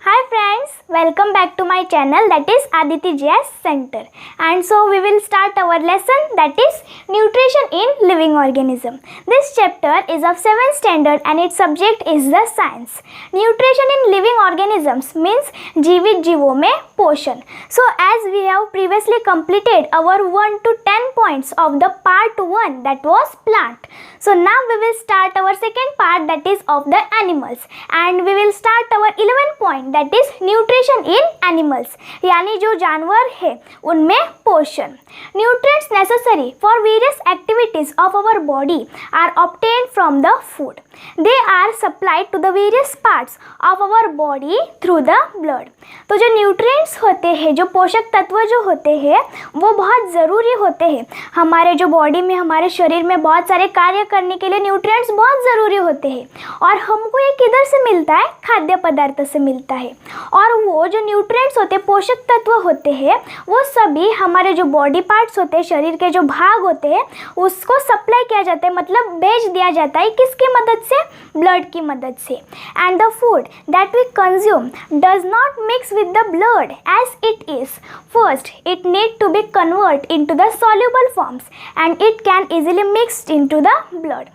Hi friends, welcome back to my channel, that is Aditi JS Center. And so we will start our lesson, that is Nutrition in Living Organism. This chapter is of 7th standard and its subject is the science. Nutrition in living organisms means जीवित जीवों में पोषण. So as we have previously completed our 1 to 10 points of the part 1, that was plant. So now we will start our second part, that is of the animals, and we will start our 11th point, that is nutrition in animals, यानी जो जानवर है उनमें पोषण. Nutrients necessary for various activities of our body are obtained from the food. They are supplied to the various parts of our body through the blood. तो जो nutrients होते हैं, जो पोषक तत्व जो होते हैं, वो बहुत ज़रूरी होते हैं. हमारे जो बॉडी में, हमारे शरीर में बहुत सारे कार्य करने के लिए न्यूट्रिएंट्स बहुत ज़रूरी होते हैं. और हमको ये किधर से मिलता है? खाद्य पदार्थ से मिलता है. और वो जो न्यूट्रिएंट्स होते हैं, पोषक तत्व होते हैं, वो सभी हमारे जो बॉडी पार्ट्स होते हैं, शरीर के जो भाग होते हैं, उसको सप्लाई किया जाता है, मतलब भेज दिया जाता है. किसकी मदद से? ब्लड की मदद से. And the food that we consume does not mix with the blood as it is. First it need to be convert into the soluble forms and it can easily mixed into the blood.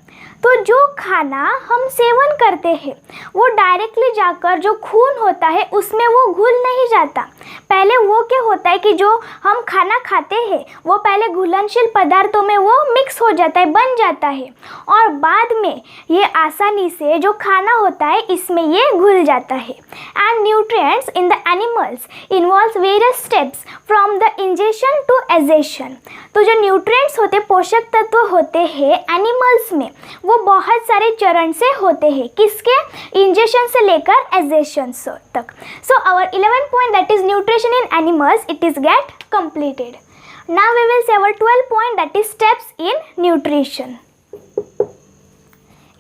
तो जो खाना हम seven करते हैं वो directly जाकर जो खून होता है उसमें वो घुल नहीं जाता. पहले वो क्या होता है कि जो हम खाना खाते हैं वो पहले घुलनशील पदार्थों में वो मिक्स हो जाता है, बन जाता है, और बाद में ये आसानी से जो खाना होता है इसमें ये घुल जाता है. And nutrients in the animals involves various steps from the injection to egestion. तो जो न्यूट्रिएंट्स होते, पोषक तत्व होते हैं एनिमल्स में, वो बहुत सारे चरण से होते हैं. किसके? इंजेक्शन से लेकर एजेशन तक. So our 11th point, that is nutrition in animals, it is get completed. Now we will see our 12th point, that is steps in nutrition.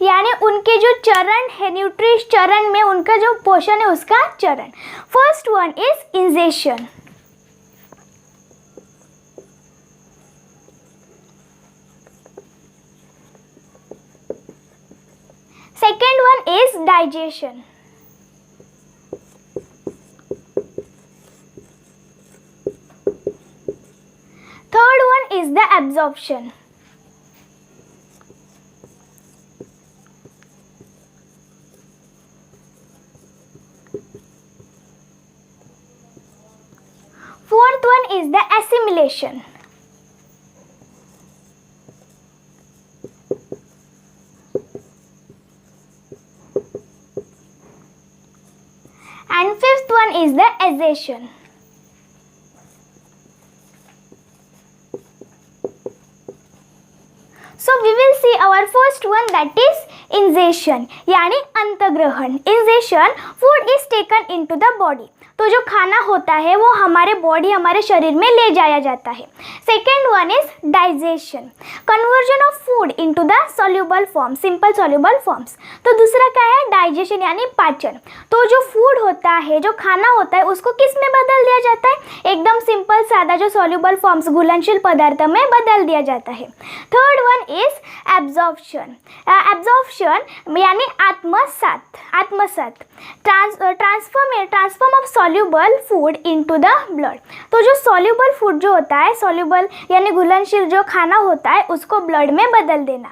यानी उनके जो चरण है, न्यूट्रिशन चरण में उनका जो पोषण है उसका चरण. First one is injection. Second one is digestion. Third one is the absorption. Fourth one is the assimilation. And fifth one is the ascension. So we will see our first one, that is ingestion, यानी अंतग्रहण. Ingestion, food is taken into the body. तो जो खाना होता है वो हमारे body, हमारे शरीर में ले जाया जाता है. Second one is digestion, conversion of food into the soluble form, simple soluble forms. तो दूसरा क्या है? डाइजेशन, यानी पाचन. तो जो फूड होता है, जो खाना होता है, उसको किस में बदल दिया जाता है? एकदम सिंपल सादा जो सॉल्युबल फॉर्म्स, घुलनशील पदार्थ में बदल दिया जाता है. Third one is absorption. Absorption यानी आत्मसात. Transform of soluble food into the blood. तो जो सॉल्युबल फूड जो होता है, सॉल्युबल यानी घुलनशील जो खाना होता है, उसको ब्लड में बदल देना.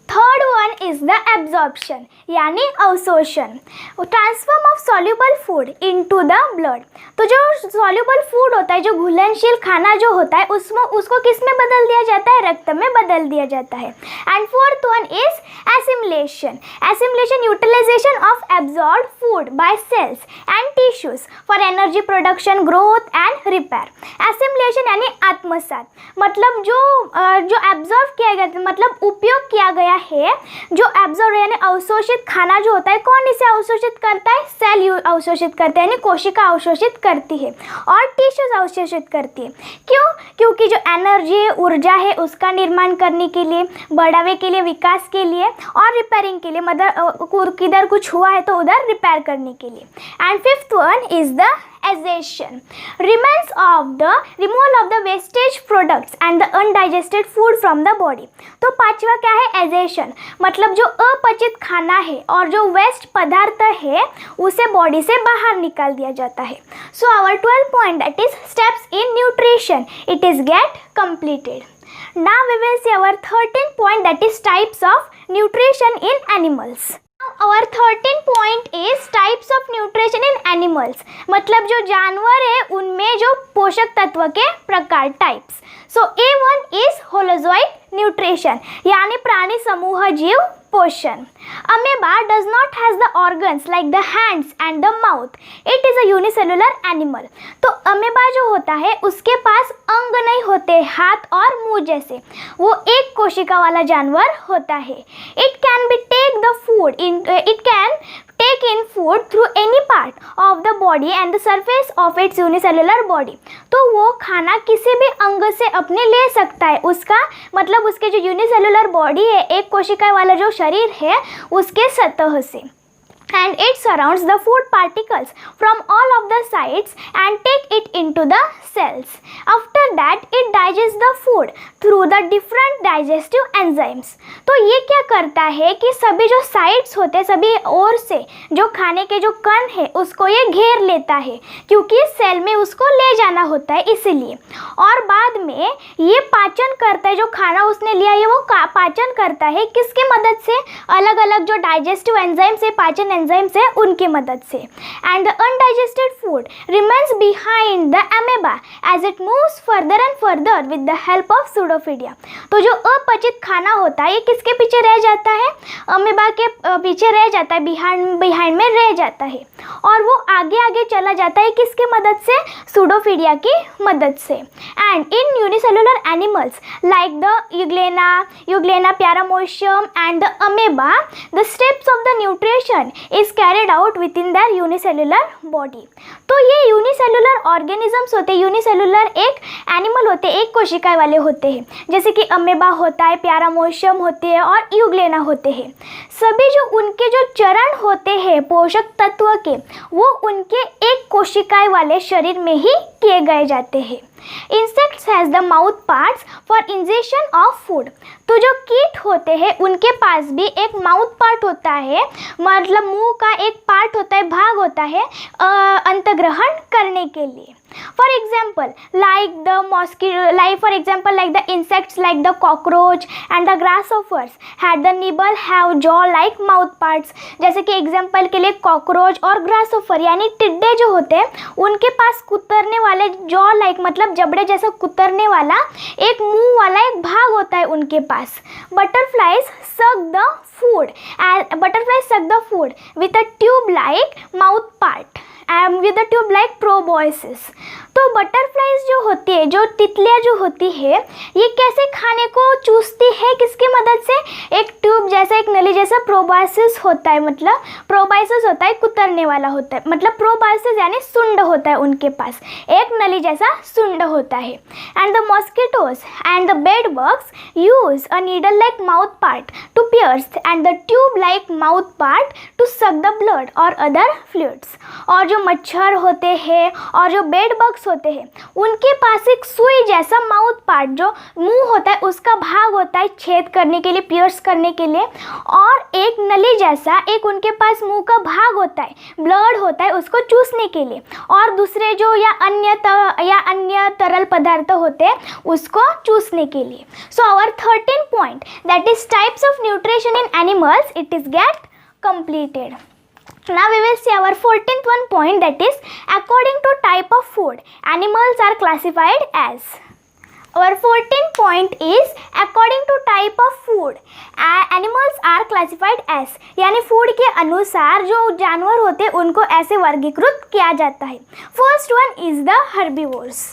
Third one is the absorption, यानी अवशोषण. Transform of soluble food into the blood. तो जो सॉल्युबल फूड होता है, जो घुलनशील खाना जो होता है, उसको किस में बदल दिया जाता है? रक्त में बदल दिया जाता है. And fourth one is assimilation. Assimilation, utilization of absorbed food by cells and tissues for energy production, growth and repair. Assimilation यानी आत्मसात, मतलब जो एब्जॉर्ब किया गया, मतलब उपयोग किया गया है, जो एब्जॉर्ब यानी अवशोषित खाना जो होता है, कौन इसे अवशोषित करता है? सेल अवशोषित करते हैं, यानी कोशिका अवशोषित करती है और टिश्यूज अवशोषित करती है. क्यों? क्योंकि जो एनर्जी है, ऊर्जा है, उसका निर्माण करने के लिए, बढ़ावे के लिए, विकास के लिए, और और रिपेयरिंग के लिए, मतलब किधर कुछ हुआ है तो उधर रिपेयर करने के लिए। And fifth one is the egestion, removal of the wastage products and the undigested food from the body. तो पांचवा क्या है, एजेशन, मतलब जो अपचित खाना है और जो वेस्ट पदार्थ है उसे बॉडी से बाहर निकाल दिया जाता है। So our 12 point that is steps in nutrition, it is get completed. Now we will see our 13th point, that is types of nutrition in animals. Our 13th point is types of nutrition in animals, मतलब जो जानवर है उनमें जो पोषक तत्व के प्रकार, types. So A1 is holozoic nutrition, यानी प्राणी समूह जीव पोषण। Amoeba does not has the organs like the hands and the mouth. It is a unicellular animal. तो अमेबा जो होता है उसके पास अंग नहीं होते हाथ और मुंह जैसे, वो एक कोशिका वाला जानवर होता है। It can take in food through any part of the body and the surface of its unicellular body. तो वो खाना किसी भी अंग से अपने ले सकता है, उसका मतलब उसके जो यूनिसेलुलर बॉडी है, एक कोशिका वाला जो शरीर है उसके सतह से। And it surrounds the food particles from all of the sides and take it into the cells. After that it digests the food through the different digestive enzymes. तो ये क्या करता है कि सभी जो साइड्स होते हैं, सभी ओर से जो खाने के जो कण है उसको ये घेर लेता है, क्योंकि सेल में उसको ले जाना होता है इसलिए। और बाद में ये पाचन करता है, जो खाना उसने लिया है वो पाचन करता है किसके मदद से, अलग अलग जो डाइजेस्टिव एंजाइम से, पाचन एंजाइम्स है उनके मदद से। And the undigested food remains behind the amoeba as it moves further and further with the help of pseudopodia. तो जो अपचित खाना होता है ये किसके पीछे रह जाता है, अमेबा के पीछे रह जाता है, बिहाइंड में रह जाता है, और वो आगे आगे चला जाता है किसके मदद से, सूडोफिडिया की मदद से। And in unicellular animals like the euglena paramecium and the amoeba, the steps of the nutrition is carried out within their unicellular body. तो ये यूनिसेलुलर ऑर्गेनिजम्स होते हैं, यूनिसेलुलर एक एनिमल होते हैं, एक कोशिका वाले होते हैं, जैसे कि अमेबा होता है, पैरामोशियम होते हैं और यूग्लेना होते हैं। सभी जो उनके जो चरण होते हैं पोषक तत्व के, वो उनके एक कोशिका वाले शरीर में ही किए गए जाते हैं। Insects has the mouth parts for ingestion of food. तो जो कीट होते हैं उनके पास भी एक माउथ पार्ट होता है, मतलब मुंह का एक पार्ट होता है, भाग होता है अंतग्रहण करने के लिए। For example, like the insects like the cockroach and the grasshoppers had the nibble have jaw like mouth parts. जैसे कि एग्जाम्पल के लिए कॉकरोच और ग्रासहोपर यानी टिड्डे जो होते हैं उनके पास कुतरने वाले जॉ लाइक मतलब जबड़े जैसा कुतरने वाला एक मुंह वाला एक भाग होता है उनके पास। Butterflies suck the food with a tube like mouth part and with a tube like proboscis. तो बटरफ्लाइज जो होती है, जो तितलियाँ जो होती है, ये कैसे खाने को चूसती है, किसकी मदद से, एक ट्यूब जैसा, एक नली जैसा प्रोबाइसिस होता है, मतलब प्रोबाइसिस होता है कुतरने वाला होता है, मतलब प्रोबाइसिस यानी सुंड होता है उनके पास, एक नली जैसा सुंड होता है। And the mosquitoes and the bed bugs use a needle like mouth part to pierce and the tube like mouth part to suck the blood और अदर फ्लूइड्स। और जो मच्छर होते हैं और जो बेड बग्स होते हैं उनके पास एक सुई जैसा माउथ पार्ट, जो मुंह होता है उसका भाग होता है छेद करने के लिए, पियर्स करने के लिए, और एक नली जैसा एक उनके पास मुंह का भाग होता है, ब्लड होता है उसको चूसने के लिए, और दूसरे जो या अन्य तरल पदार्थ होते हैं उसको चूसने के लिए। So our 13 point that is types of nutrition in animals, it is get completed. Now we will see our 14th one point, that is according to type of food animals are classified as. Our 14th point is according to type of food animals are classified as, यानी food के अनुसार जो जानवर होते हैं उनको ऐसे वर्गीकृत किया जाता है। First one is the herbivores.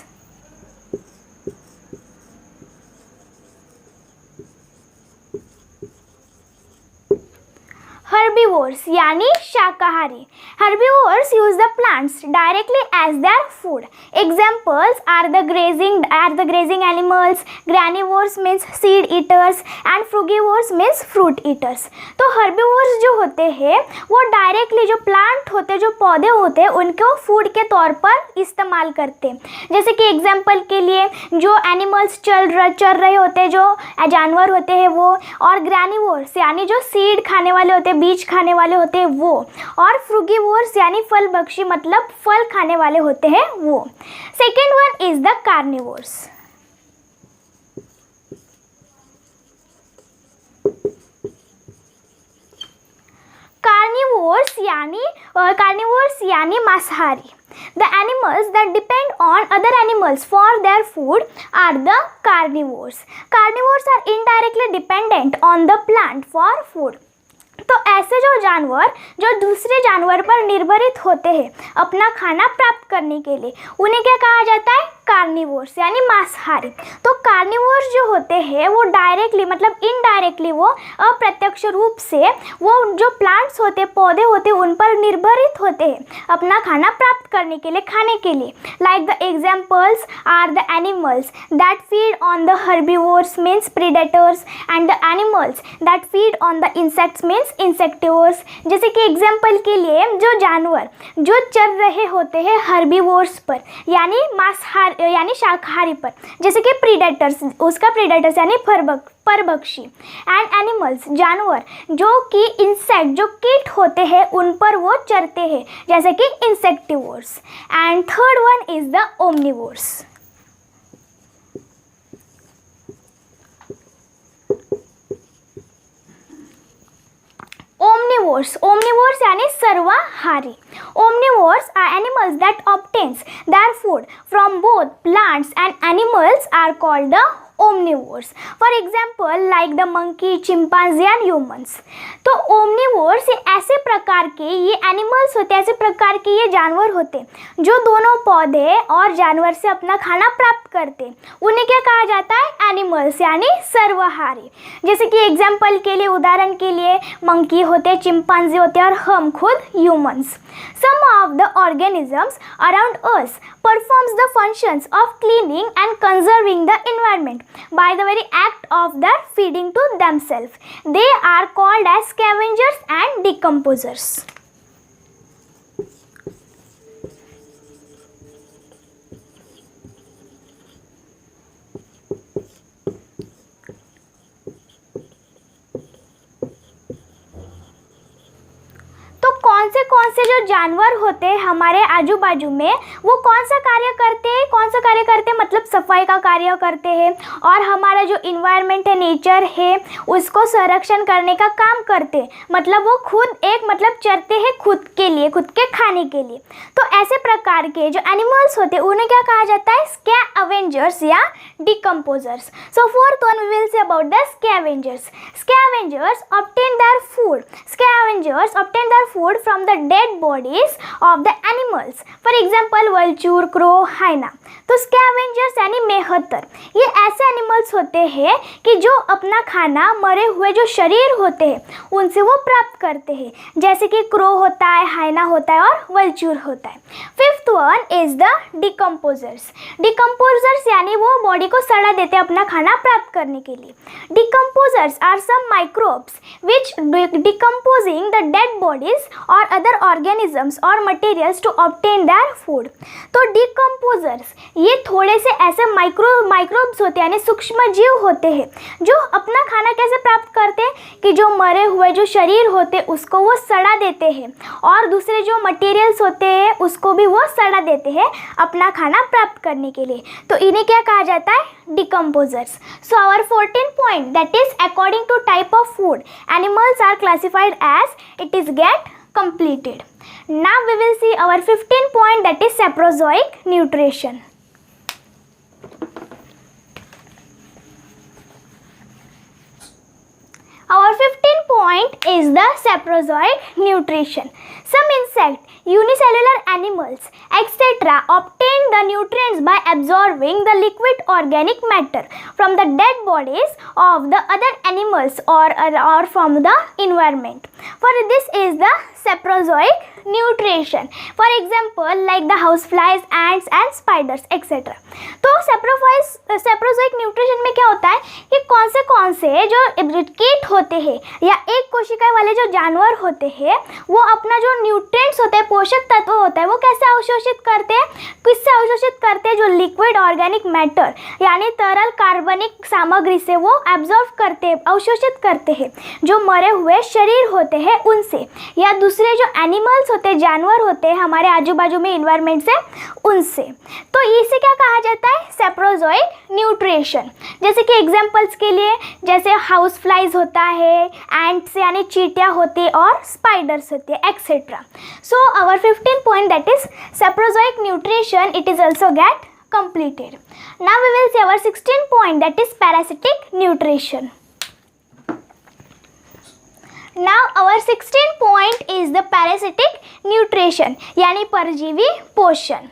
herbivores यानी शाकाहारी. Herbivores use the plants directly as their food. Examples are the grazing animals. Granivores means seed eaters and frugivores means fruit eaters. तो herbivores जो होते हैं वो डायरेक्टली जो प्लांट होते हैं, जो पौधे होते हैं, उनको फूड के तौर पर इस्तेमाल करते हैं. जैसे कि एग्जाम्पल के लिए जो एनिमल्स चर रहे होते हैं, जो जानवर होते हैं वो, और ग्रैनिवोर्स यानी जो सीड खाने वाले होते हैं, बीज खाने वाले होते हैं वो, और फ्रूगिवोर्स यानी फल भक्षी मतलब फल खाने वाले होते हैं वो. Second one is the carnivores. Carnivores यानी मांसाहारी. The animals that depend on other animals for their food are the carnivores. Carnivores are indirectly dependent on the plant for food. तो ऐसे जो जानवर जो दूसरे जानवर पर निर्भरित होते हैं अपना खाना प्राप्त करने के लिए, उन्हें क्या कहा जाता है? कार्निवोर्स यानी मांसाहारी. तो कार्निवोर्स जो होते हैं वो डायरेक्टली मतलब इनडायरेक्टली, वो अप्रत्यक्ष रूप से वो जो प्लांट्स होते हैं, पौधे होते हैं, उन पर निर्भरित होते हैं अपना खाना प्राप्त करने के लिए, खाने के लिए. Like the examples are the animals that feed on the herbivores means predators and the animals that feed on the insects means insectivores. जैसे कि एग्जाम्पल के लिए जो जानवर जो चर रहे होते हैं हर्बीवोर्स पर यानी मांसाहारी यानी शाकाहारी पर, जैसे कि प्रीडेटर्स, उसका प्रीडेटर्स यानी परभक्षी, एंड एनिमल्स जानवर जो कि इंसेक्ट जो कीट होते हैं उन पर वो चरते हैं, जैसे कि insectivores. And third one is the omnivores. Omnivores यानी सर्वाहारी. Omnivores are animals that obtains their food from both plants and animals are called the omnivores. For example, like the monkey, chimpanzee and humans. तो omnivores ये ऐसे प्रकार के ये animals होते हैं, ऐसे प्रकार के ये जानवर होते हैं जो दोनों पौधे और जानवर से अपना खाना प्राप्त करते हैं. उन्हें क्या कहा जाता है? एनिमल्स यानी सर्वाहारी. जैसे कि एग्जाम्पल के लिए, उदाहरण के लिए मंकी होते हैं, चिंपांजी होते हैं और हम खुद humans. Some of the organisms around us performs the functions of cleaning and conserving the environment by the very act of their feeding to themselves. They are called as scavengers and decomposers. कौन से जो जानवर होते हैं हमारे आजू बाजू में, वो कौन सा कार्य करते हैं मतलब सफाई का कार्य करते हैं, और हमारा जो इन्वायरमेंट है, नेचर है, उसको संरक्षण करने का काम करते हैं. मतलब वो खुद एक मतलब चरते हैं खुद के लिए, खुद के खाने के लिए. तो ऐसे प्रकार के जो एनिमल्स होते हैं उन्हें क्या कहा जाता है? स्कैवेंजर्स या decomposers. So fourth one we will say about the scavengers. Scavengers obtain their food from the dead bodies of the animals. For example, vulture, crow, hyena. तो स्कैवेंजर्स यानी मेहतर, ये ऐसे एनिमल्स होते हैं कि जो अपना खाना मरे हुए जो शरीर होते हैं उनसे वो प्राप्त करते हैं, जैसे कि क्रो होता है, हाइना होता है और वल्चूर होता है. Fifth one is the decomposers. Decomposers यानी वो बॉडी को सड़ा देते हैं अपना खाना प्राप्त करने के लिए. Decomposers are some microbes which decomposing the dead bodies और अदर ऑर्गेनिजम्स और materials to obtain their food. तो डिकम्पोजर्स ये थोड़े से ऐसे माइक्रोब्स होते हैं यानी सूक्ष्म जीव होते हैं जो अपना खाना कैसे प्राप्त करते हैं कि जो मरे हुए जो शरीर होते हैं उसको वो सड़ा देते हैं और दूसरे जो मटेरियल्स होते हैं उसको भी वो सड़ा देते हैं अपना खाना प्राप्त करने के लिए. तो इन्हें क्या कहा जाता है? Decomposers. So our 14 point that is according to type of food animals are classified as it is get completed. Now we will see our 15 point that is saprozoic nutrition. Our 15 point point is the saprozoic nutrition. Some insect, unicellular animals, etc. obtain the nutrients by absorbing the liquid organic matter from the dead bodies of the other animals or from the environment. For this is the saprozoic nutrition. For example, like the houseflies, ants and spiders etc. तो सेप्रोजोइक nutrition में क्या होता है कि कौन से जो कीट होते हैं या एक कोशिका वाले जो जानवर होते हैं वो अपना जो न्यूट्रिएंट्स होते हैं, पोषक तत्व होता है, वो कैसे अवशोषित करते हैं, किससे अवशोषित करते हैं, जो लिक्विड ऑर्गेनिक मैटर यानी तरल कार्बनिक सामग्री से वो एब्जॉर्ब करते हैं, अवशोषित करते हैं, जो मरे हुए शरीर होते हैं उनसे या दूसरे जो एनिमल्स होते हैं, जानवर होते हैं हमारे आजू बाजू में इन्वायरमेंट से, उनसे। तो इसे क्या कहा जाता है, सेप्रोजोइक न्यूट्रिशन। जैसे कि एग्जांपल्स के लिए जैसे हाउस फ्लाइज होता है, एंट्स यानी चींटियाँ होती है और स्पाइडर्स होती है etcetera. So our 15 point that is saprozoic nutrition, it is also get completed. Now we will see our 16 point, that is parasitic nutrition. Now our 16 point is the parasitic nutrition यानी परजीवी पोषण.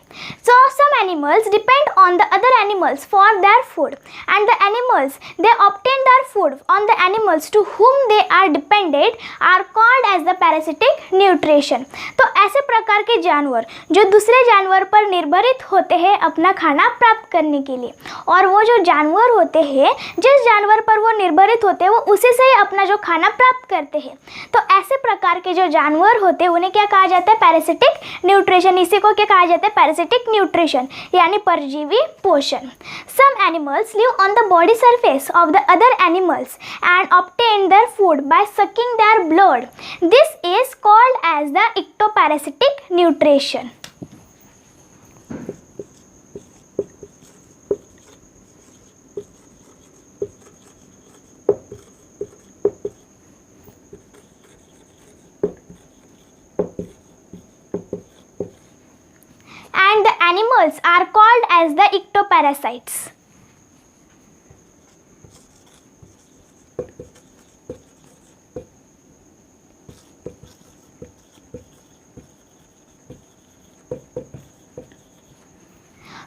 So some animals depend on the other animals for their food and the animals they obtain their food on the animals to whom they are dependent are called as the parasitic nutrition. तो ऐसे प्रकार के जानवर जो दूसरे जानवर पर निर्भरित होते हैं अपना खाना प्राप्त करने के लिए, और वो जो जानवर होते हैं जिस जानवर पर वो निर्भरित होते हैं वो उसी से ही अपना जो खाना प्राप्त करते हैं, तो ऐसे प्रकार के जो जानवर होते हैं उन्हें क्या कहा जाता है, पैरासिटिक न्यूट्रिशन। इसी को क्या कहा जाता है, पैरासिटिक न्यूट्रिशन यानी परजीवी पोषण. Some animals live on the body surface of the other animals and obtain their food by sucking their blood. This is called as the ectoparasitic nutrition. And the animals are called as the ectoparasites.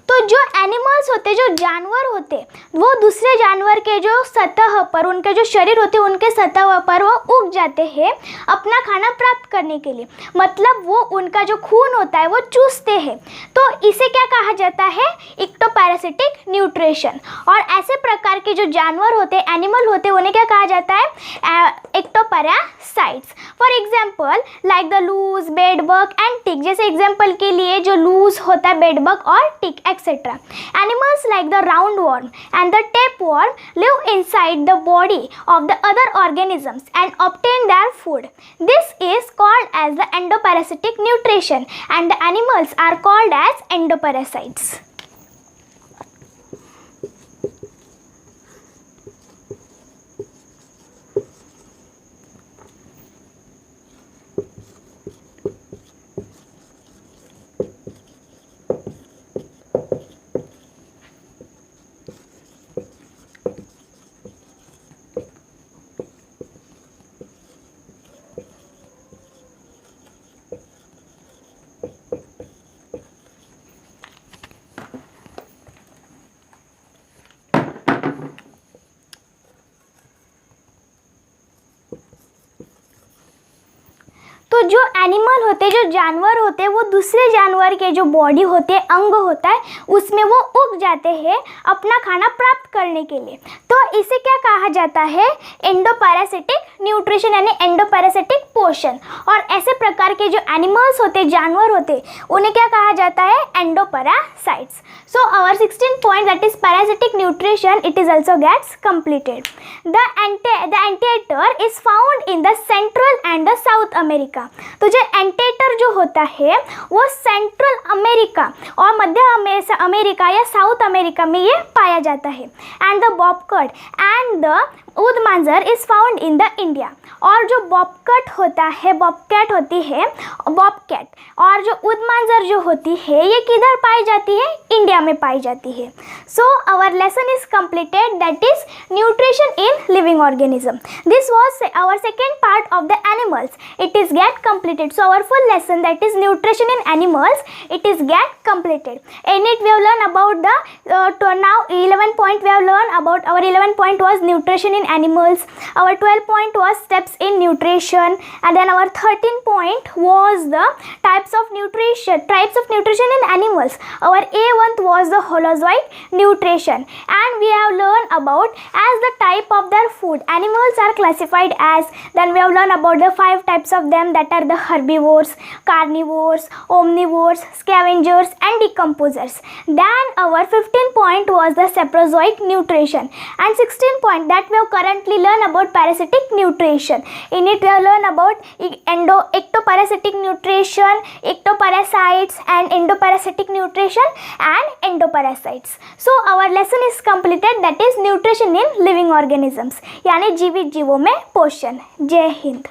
तो जो animals होते, जो जानवर होते, वो दूसरे जानवर के जो सतह पर, उनके जो शरीर होते उनके सतह पर वो उग जाते हैं अपना खाना प्राप्त करने के लिए, मतलब वो उनका जो खून होता है वो चूसते हैं, तो इसे क्या कहा जाता है, इक्टोपैरासिटिक न्यूट्रिशन. और ऐसे प्रकार के जो जानवर होते, एनिमल होते, उन्हें क्या कहा जाता है, ectoparasites. For example like the louse, bedbug and tick. जैसे एग्जाम्पल के लिए जो लूज होता है, बेडबग और टिक etc. Animals like the roundworm and the tapeworm live inside the body of the other organisms and obtain their food. This is called as the endoparasitic nutrition and the animals are called as endoparasites. तो जो animal होते, जो जानवर होते, वो दूसरे जानवर के जो बॉडी होते, अंग होता है, उसमें वो उग जाते हैं अपना खाना प्राप्त करने के लिए, तो इसे क्या कहा जाता है, एंडोपैरासिटिक न्यूट्रिशन यानी एंडोपैरासिटिक पोषण. और ऐसे प्रकार के जो एनिमल्स होते, जानवर होते, उन्हें क्या कहा जाता है, endoparasites. So our 16 point that is parasitic nutrition, it is also gets completed. The anteater is found in the central and the south America. तो जो एंटिएटर जो होता है वो सेंट्रल अमेरिका और मध्य अमेरिका या साउथ अमेरिका में ये पाया जाता है. And the bobcat and the उदमांजर is found in the India. और जो बॉबकैट होता है, बॉबकैट होती है, बॉबकैट, और जो उदमांजर जो होती है ये किधर पाई जाती है? इंडिया में पाई जाती है। So our lesson is completed, that is nutrition in living organism. This was our second part of the animals, it is get completed. So our full lesson, that is nutrition in animals, it is get completed. In it we have learned about the now 11 point we have learned about. Our 11 point was nutrition in animals, our 12 point was steps in nutrition, and then our 13 point was the types of nutrition in animals. Our A1 was the holozoic nutrition, and we have learned about as the type of their food animals are classified as. Then we have learned about the 5 types of them, that are the herbivores, carnivores, omnivores, scavengers and decomposers. Then our 15 point was the Saprozoic nutrition, and 16 point that we have currently learned about parasitic nutrition. In it we have learned about ectoparasitic nutrition, ectoparasites and endoparasitic nutrition and endoparasites. So our lesson is completed, that is nutrition in living organisms, यानी जीवित जीवों में पोषण। जय हिंद।